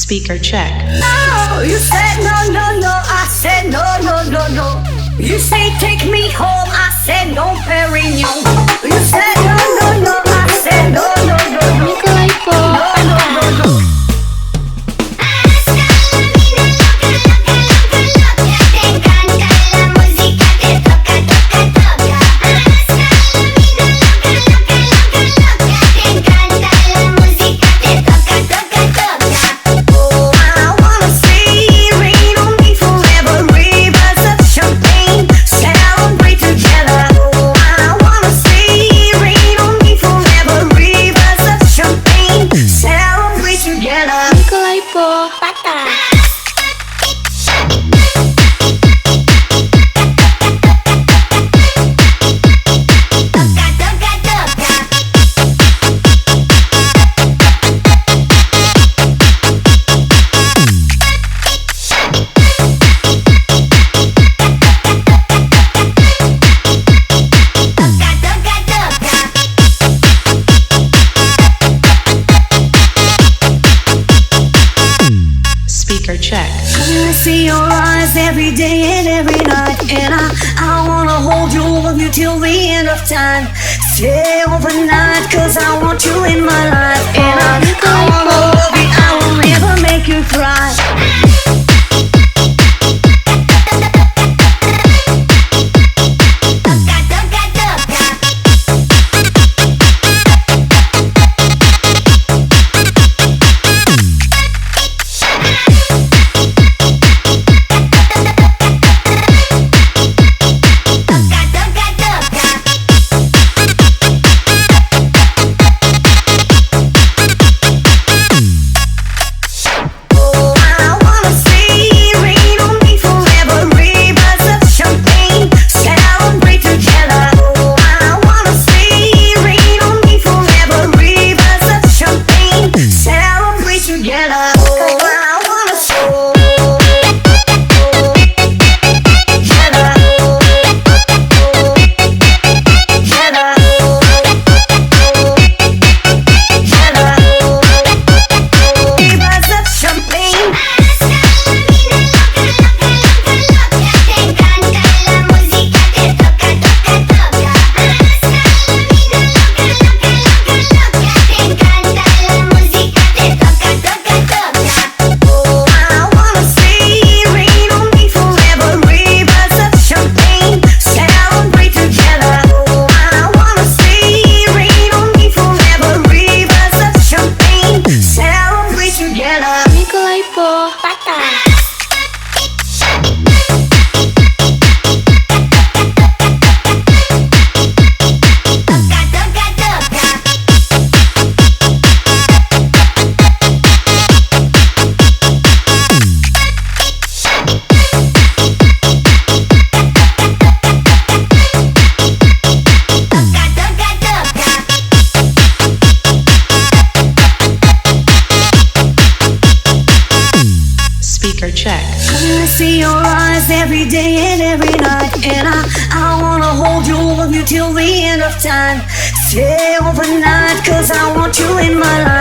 Speaker check. Oh, you said no, no, no. I said no, no, no, no. You say take me home. I said no, Perignon. You said no, no, no. I said no, no, no, no. No, no, no, no. Check. I see your eyes every day and every night, and I wanna hold you, love you till the end of time. Stay overnight, cause I want you in my life, and I wanna love you, I will never make you cry. Check. I see your eyes every day and every night, and I wanna hold you, love you till the end of time. Stay overnight, cause I want you in my life.